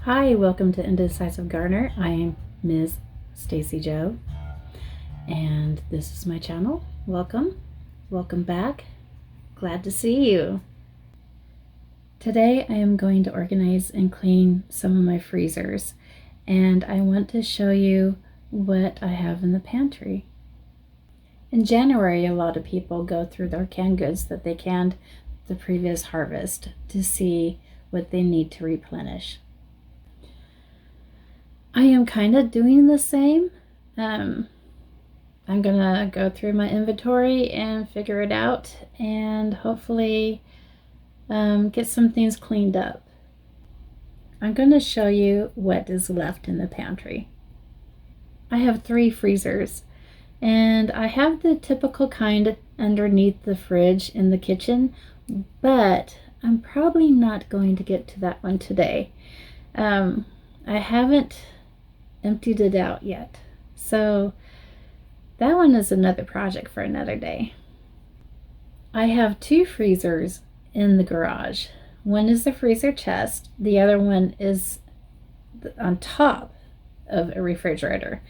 Hi, welcome to Indecisive Gardener. I am Ms. Stacy Joe, and this is my channel. Welcome back. Glad to see you. Today I am going to organize and clean some of my freezers, and I want to show you what I have in the pantry. In January, a lot of people go through their canned goods that they canned the previous harvest to see what they need to replenish. I am kind of doing the same. I'm gonna go through my inventory and figure it out and hopefully get some things cleaned up. I'm gonna show you what is left in the pantry. I have 3 freezers, and I have the typical kind underneath the fridge in the kitchen, but I'm probably not going to get to that one today. I haven't emptied it out yet, so that one is another project for another day. I have 2 freezers in the garage. One is the freezer chest, the other one is on top of a refrigerator.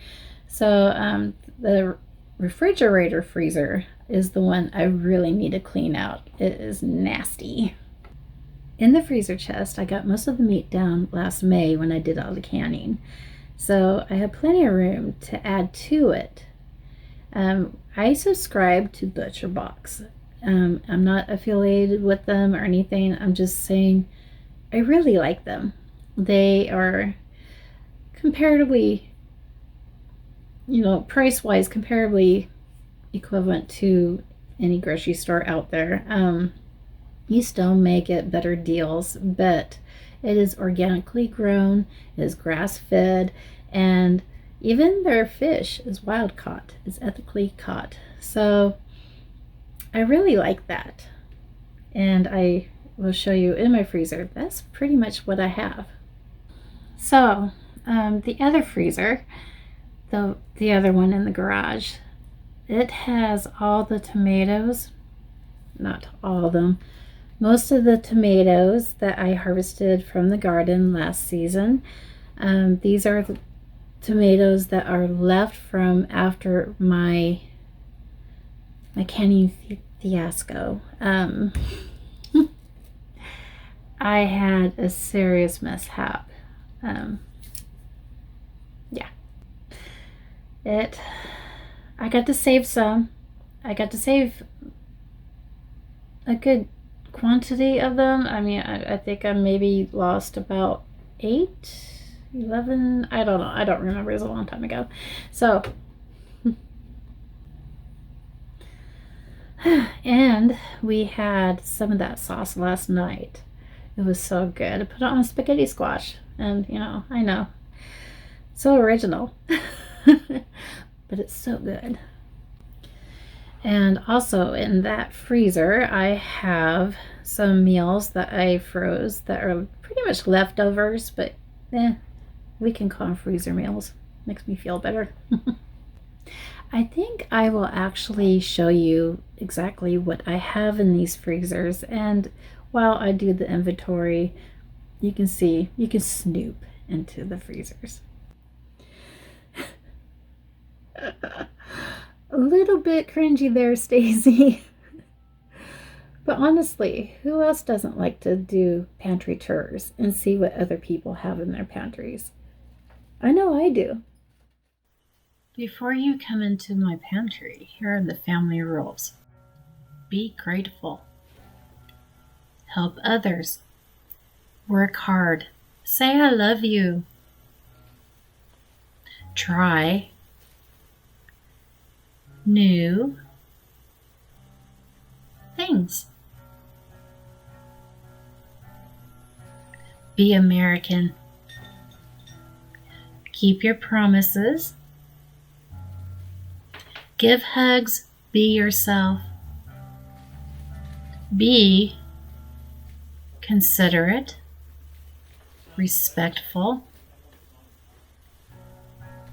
So the refrigerator freezer is the one I really need to clean out. It is nasty. In the freezer chest, I got most of the meat down last May when I did all the canning, so I have plenty of room to add to it. I subscribe to ButcherBox. I'm not affiliated with them or anything. I'm just saying I really like them. They are comparatively, price-wise, comparably equivalent to any grocery store out there. You still may get better deals, but it is organically grown, it is grass-fed, and even their fish is wild caught, is ethically caught. So I really like that. And I will show you in my freezer. That's pretty much what I have. So the other freezer, the other one in the garage, it has all the tomatoes, not all of them, most of the tomatoes that I harvested from the garden last season. These are the tomatoes that are left from after my canning fiasco. I had a serious mishap. I got to save some. I got to save a good quantity of them. I mean, I think I maybe lost about 8, 11, I don't know. I don't remember. It was a long time ago. So, and we had some of that sauce last night. It was so good. I put it on spaghetti squash, and I know, so original, but it's so good. And also in that freezer, I have some meals that I froze that are pretty much leftovers, but we can call them freezer meals. Makes me feel better. I think I will actually show you exactly what I have in these freezers, and while I do the inventory, you can snoop into the freezers. A little bit cringy there, Stacy. But honestly, who else doesn't like to do pantry tours and see what other people have in their pantries? I know I do. Before you come into my pantry, here are the family rules. Be grateful. Help others. Work hard. Say I love you. Try new things. Be American. Keep your promises. Give hugs. Be yourself. Be considerate, respectful,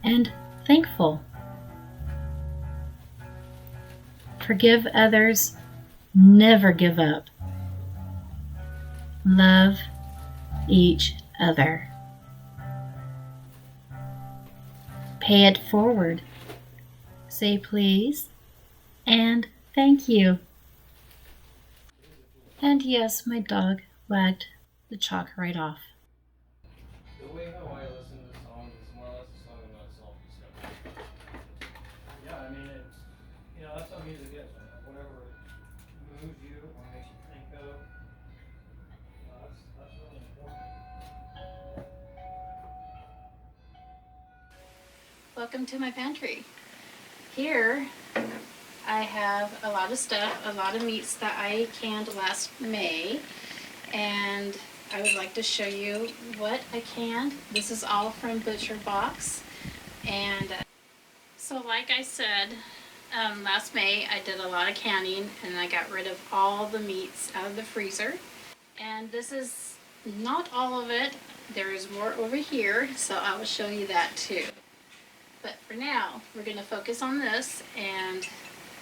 and thankful. Forgive others. Never give up. Love each other. Pay it forward. Say please and thank you. And yes, my dog wagged the chalk right off. The way how I listen to songs is more or less a song about self-discovery. Yeah, I mean, it's, that's how music is. Whatever moves you or makes you think of, that's really important. Welcome to my pantry. Here I have a lot of stuff, a lot of meats that I canned last May, and I would like to show you what I canned. This is all from Butcher Box, and so like I said, last May I did a lot of canning and I got rid of all the meats out of the freezer, and this is not all of it. There is more over here, so I will show you that too. But for now, we're going to focus on this, and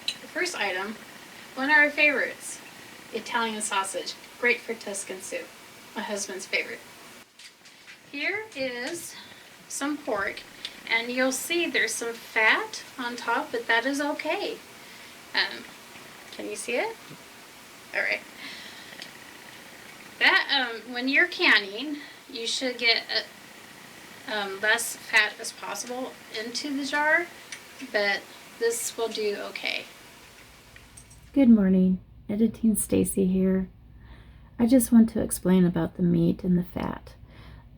the first item, one of our favorites, Italian sausage. Great for Tuscan soup, my husband's favorite. Here is some pork, and you'll see there's some fat on top, but that is okay. Can you see it? All right. That when you're canning, you should get less fat as possible into the jar, but this will do okay. Good morning, Editing Stacy here. I just want to explain about the meat and the fat.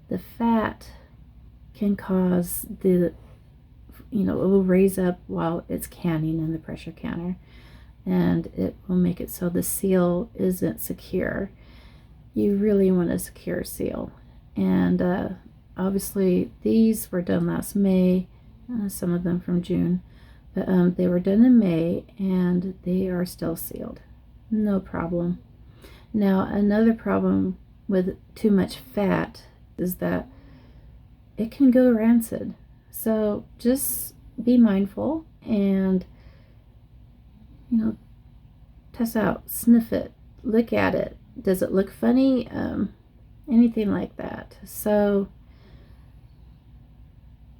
The fat can cause it will raise up while it's canning in the pressure canner, and it will make it so the seal isn't secure. You really want a secure seal, and obviously these were done last May, some of them from June, but they were done in May and they are still sealed. No problem. Now another problem with too much fat is that it can go rancid. So just be mindful and test out, sniff it, look at it. Does it look funny? Anything like that. So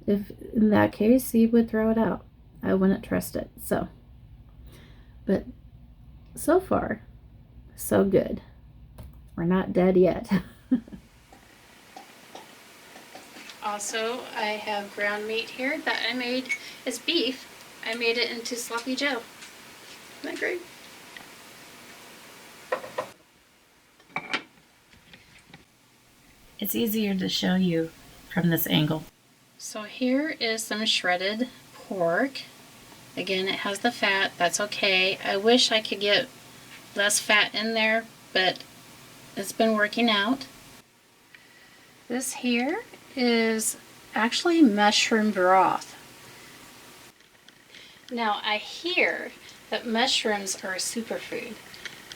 if in that case you would throw it out, I wouldn't trust it. But so far so good. We're not dead yet. Also, I have ground meat here that I made as beef. I made it into sloppy joe. Isn't that great? It's easier to show you from this angle. So here is some shredded pork. Again, it has the fat. That's okay. I wish I could get less fat in there, but it's been working out. This here is actually mushroom broth. Now, I hear that mushrooms are a superfood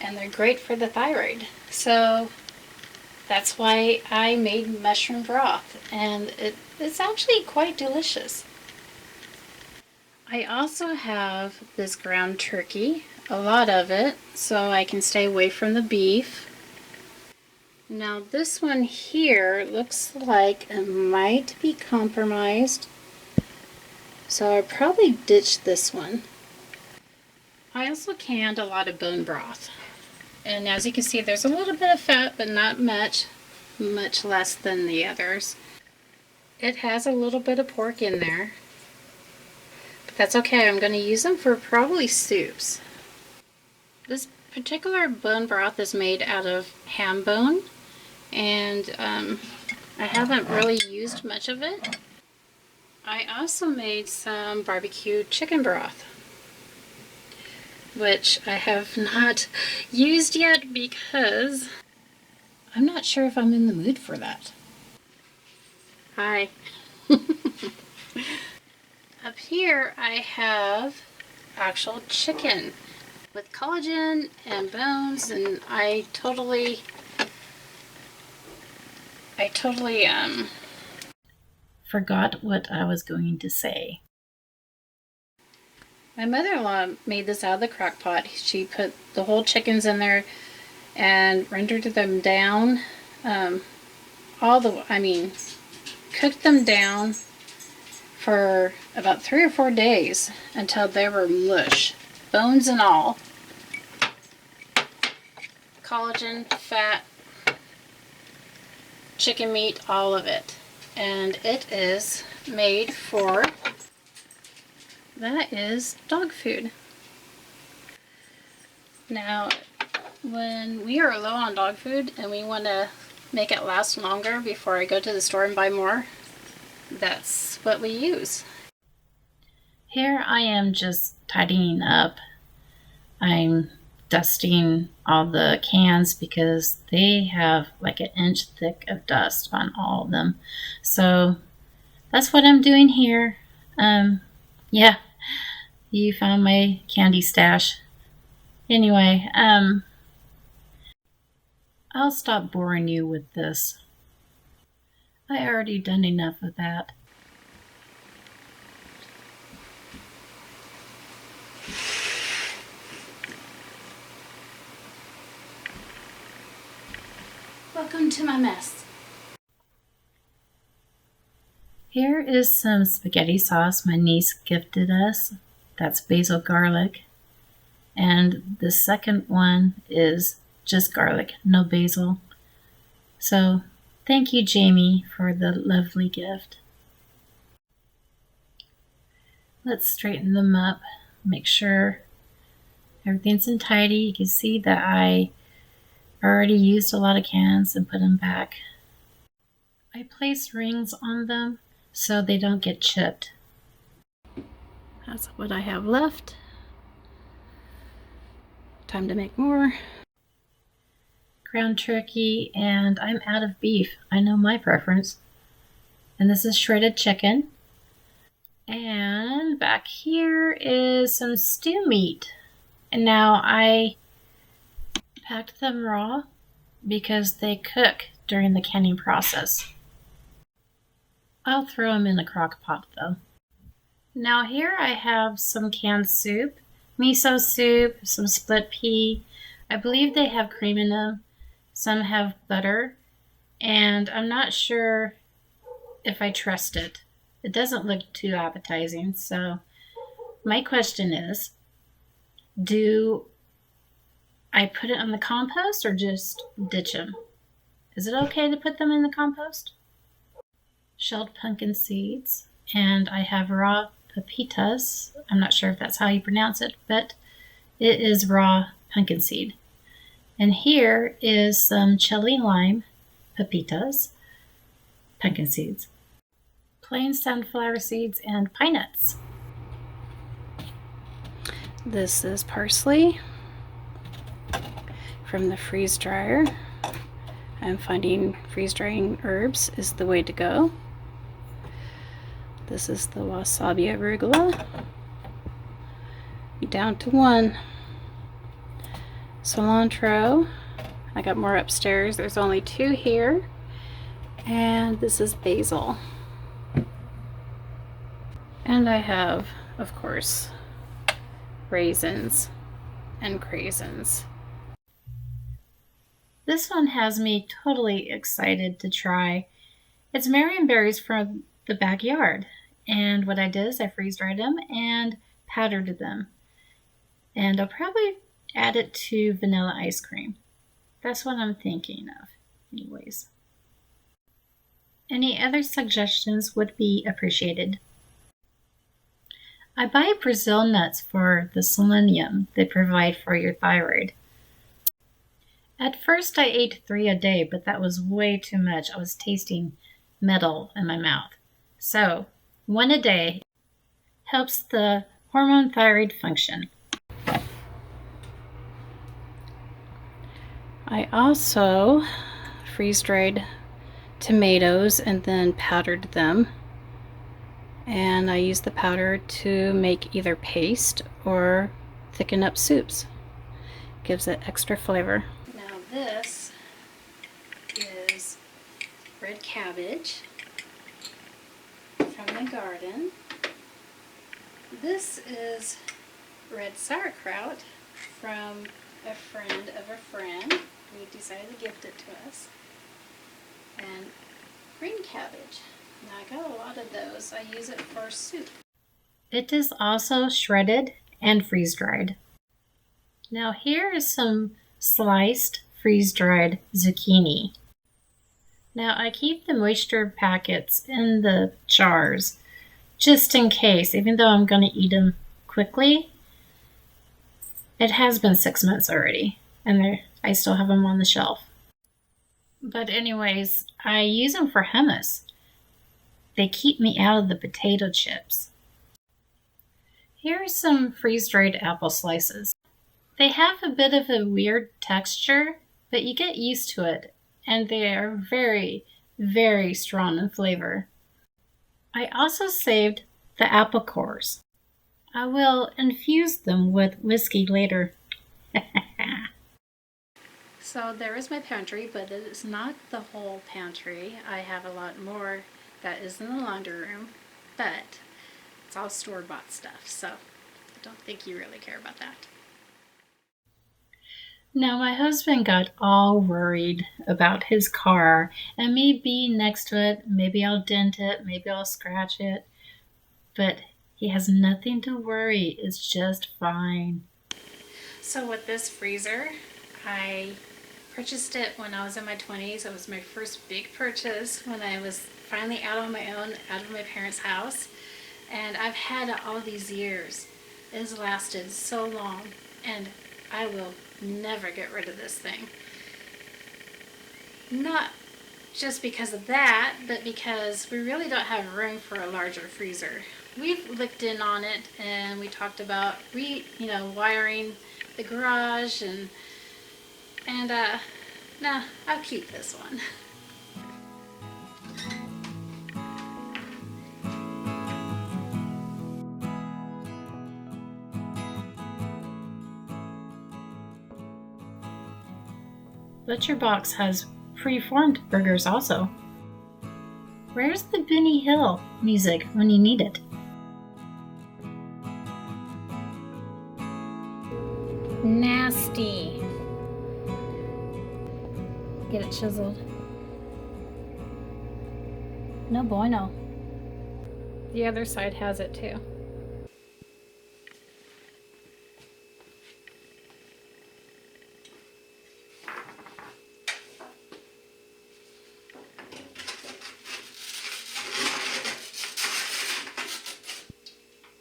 and they're great for the thyroid. So that's why I made mushroom broth, and it's actually quite delicious. I also have this ground turkey, a lot of it, so I can stay away from the beef. Now this one here looks like it might be compromised, so I'll probably ditch this one. I also canned a lot of bone broth, and as you can see there's a little bit of fat, but not much less than the others. It has a little bit of pork in there, but that's okay. I'm going to use them for probably soups. This particular bone broth is made out of ham bone, and I haven't really used much of it. I also made some barbecue chicken broth, which I have not used yet because I'm not sure if I'm in the mood for that. Hi. Up here I have actual chicken with collagen and bones, and I totally forgot what I was going to say. My mother-in-law made this out of the crock pot. She put the whole chickens in there and rendered them down, cooked them down for about 3 or 4 days until they were mush, bones and all. Collagen, fat, chicken meat, all of it. And it is made for, that is dog food. Now, when we are low on dog food and we want to make it last longer before I go to the store and buy more, that's what we use. Here I am just tidying up. I'm dusting all the cans because they have like an inch thick of dust on all of them. So that's what I'm doing here. Yeah, you found my candy stash. Anyway, I'll stop boring you with this. I already done enough of that. Welcome to my mess. Here is some spaghetti sauce my niece gifted us. That's basil garlic. And the second one is just garlic, no basil. So thank you, Jamie, for the lovely gift. Let's straighten them up, make sure everything's in tidy. You can see that I already used a lot of cans and put them back. I place rings on them so they don't get chipped. That's what I have left. Time to make more. Ground turkey, and I'm out of beef. I know my preference. And this is shredded chicken. And back here is some stew meat. And now I packed them raw because they cook during the canning process. I'll throw them in a crock pot though. Now here I have some canned soup, miso soup, some split pea. I believe they have cream in them. Some have butter. And I'm not sure if I trust it. It doesn't look too appetizing. So my question is, do I put it on the compost or just ditch them? Is it okay to put them in the compost? Shelled pumpkin seeds, and I have raw pepitas. I'm not sure if that's how you pronounce it, but it is raw pumpkin seed. And here is some chili lime pepitas, pumpkin seeds, plain sunflower seeds, and pine nuts. This is parsley from the freeze dryer. I'm finding freeze drying herbs is the way to go. This is the wasabi arugula. Down to 1. Cilantro. I got more upstairs. There's only 2 here. And this is basil. And I have, of course, raisins and craisins. This one has me totally excited to try. It's marionberries from the backyard. And what I did is I freeze dried them and powdered them. And I'll probably add it to vanilla ice cream. That's what I'm thinking of, anyways. Any other suggestions would be appreciated. I buy Brazil nuts for the selenium they provide for your thyroid. At first I ate 3 a day, but that was way too much. I was tasting metal in my mouth. So 1 a day helps the hormone thyroid function. I also freeze-dried tomatoes and then powdered them. And I use the powder to make either paste or thicken up soups. Gives it extra flavor. Now this is red cabbage from the garden. This is red sauerkraut from a friend of a friend who decided to gift it to us. And green cabbage. Now I got a lot of those. I use it for soup. It is also shredded and freeze-dried. Now here is some sliced freeze-dried zucchini. Now I keep the moisture packets in the jars just in case, even though I'm going to eat them quickly. It has been 6 months already, and I still have them on the shelf. But anyways, I use them for hummus. They keep me out of the potato chips. Here are some freeze-dried apple slices. They have a bit of a weird texture, but you get used to it, and they are very, very strong in flavor. I also saved the apple cores. I will infuse them with whiskey later. So there is my pantry, but it is not the whole pantry. I have a lot more that is in the laundry room, but it's all store-bought stuff, so I don't think you really care about that. Now my husband got all worried about his car and me being next to it. Maybe I'll dent it, maybe I'll scratch it, but he has nothing to worry. It's just fine. So with this freezer, I purchased it when I was in my 20s. It was my first big purchase when I was finally out on my own, out of my parents' house. And I've had it all these years. It has lasted so long, and I will never get rid of this thing. Not just because of that, but because we really don't have room for a larger freezer. We've looked in on it, and we talked about wiring the garage, and nah, I'll keep this one. ButcherBox has pre-formed burgers also. Where's the Benny Hill music when you need it? Nasty. Get it chiseled. No bueno. The other side has it too.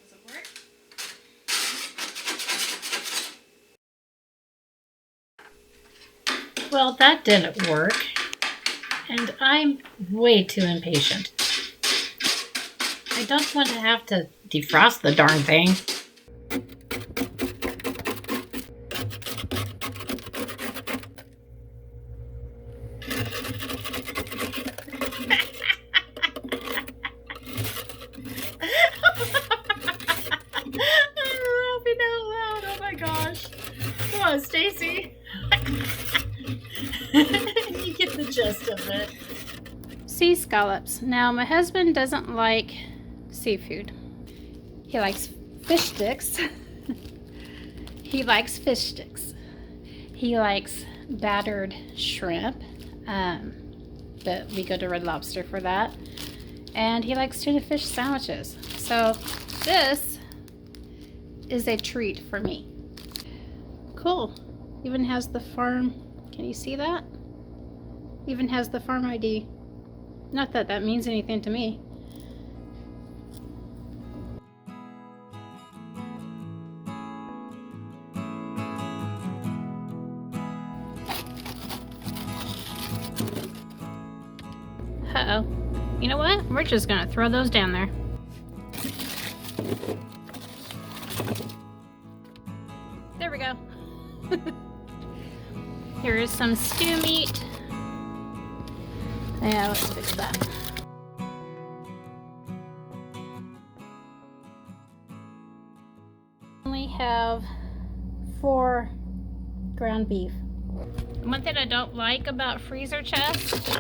Does it work? Well, that didn't work, and I'm way too impatient. I don't want to have to defrost the darn thing. I'm laughing out loud. Oh my gosh. Come on, Stacy. You get the gist of it. Sea scallops. Now, my husband doesn't like seafood. He likes fish sticks. He likes fish sticks. He likes battered shrimp, but we go to Red Lobster for that. And he likes tuna fish sandwiches. So this is a treat for me. Cool. Even has the farm. Can you see that? Even has the farm ID. Not that that means anything to me. Uh-oh. You know what? We're just gonna throw those down there. There we go. Here is some stew meat. Yeah, let's fix that. Only have 4 ground beef. One thing I don't like about freezer chests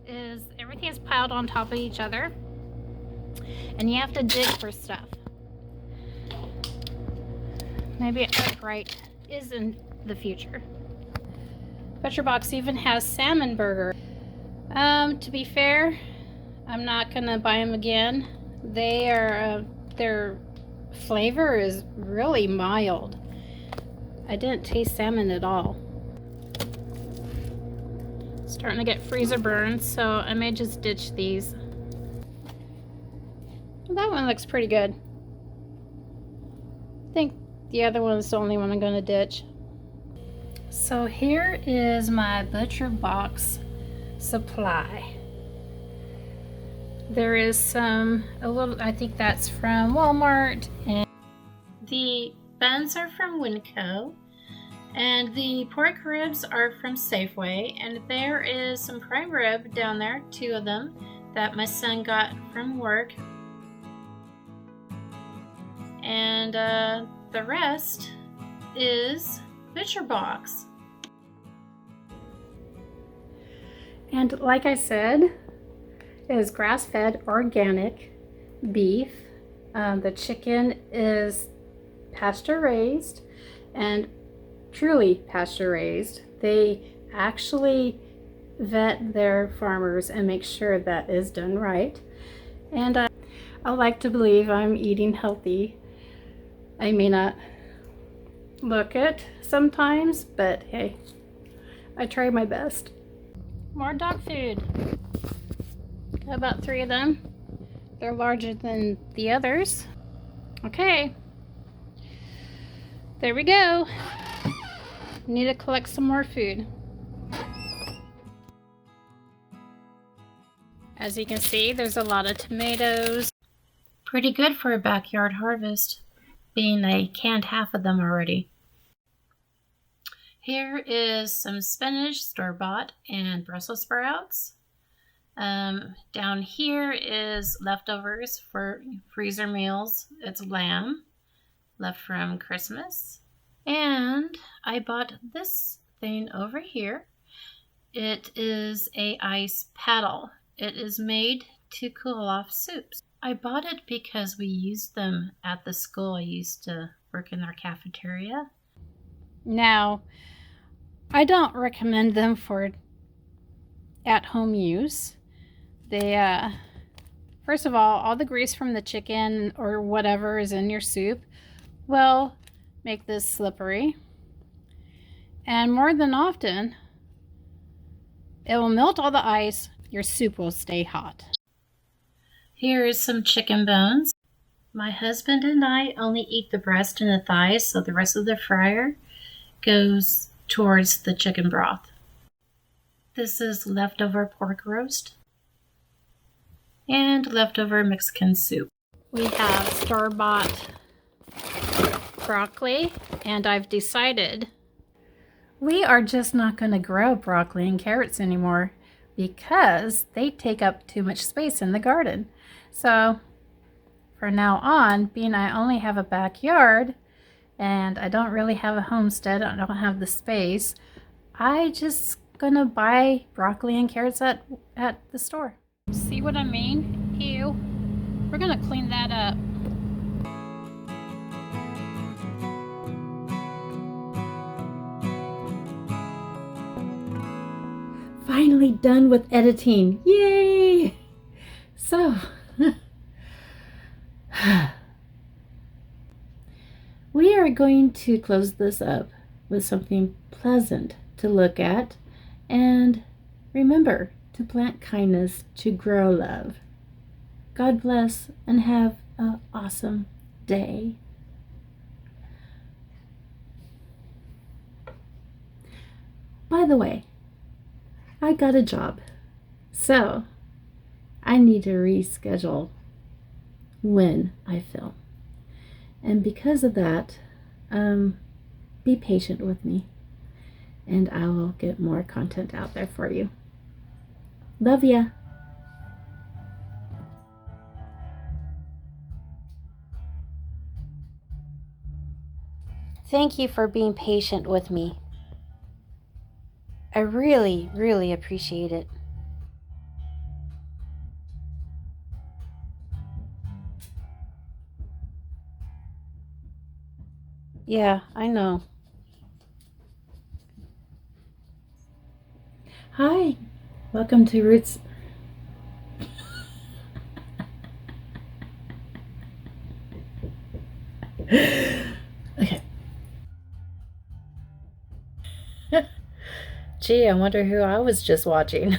is everything's piled on top of each other, and you have to dig for stuff. Maybe an upright is in the future. ButcherBox even has salmon burger. To be fair, I'm not gonna buy them again. They are, their flavor is really mild. I didn't taste salmon at all. Starting to get freezer burns, so I may just ditch these. That one looks pretty good. I think the other one's the only one I'm gonna ditch. So here is my butcher box supply. There is I think that's from Walmart, and The buns are from Winco, and the pork ribs are from Safeway, and there is some prime rib down there, 2 of them, that my son got from work. And the rest is butcher box. And like I said, it is grass-fed organic beef. The chicken is pasture raised and truly pasture raised. They actually vet their farmers and make sure that is done right. And I like to believe I'm eating healthy. I may not look it sometimes, but hey, I try my best. More dog food. Got about 3 of them. They're larger than the others. Okay. There we go. Need to collect some more food. As you can see, there's a lot of tomatoes. Pretty good for a backyard harvest, being I canned half of them already. Here is some spinach, store-bought, and Brussels sprouts. Down here is leftovers for freezer meals. It's lamb left from Christmas. And I bought this thing over here. It is a ice paddle. It is made to cool off soups. I bought it because we used them at the school I used to work in their cafeteria. Now, I don't recommend them for at-home use. They, first of all the grease from the chicken or whatever is in your soup will make this slippery. And more than often, it will melt all the ice. Your soup will stay hot. Here is some chicken bones. My husband and I only eat the breast and the thighs, so the rest of the fryer goes towards the chicken broth. This is leftover pork roast and leftover Mexican soup. We have store-bought broccoli, and I've decided we are just not going to grow broccoli and carrots anymore because they take up too much space in the garden. So for now on, being I only have a backyard and I don't really have a homestead, I don't have the space, I just gonna buy broccoli and carrots at the store. See what I mean? Ew. We're gonna clean that up. Finally done with editing. Yay! So, we are going to close this up with something pleasant to look at, and remember to plant kindness to grow love. God bless and have an awesome day. By the way, I got a job, so I need to reschedule when I film. And because of that, be patient with me, and I will get more content out there for you. Love ya. Thank you for being patient with me. I really, really appreciate it. Yeah, I know. Hi, welcome to Roots. Okay. Gee, I wonder who I was just watching.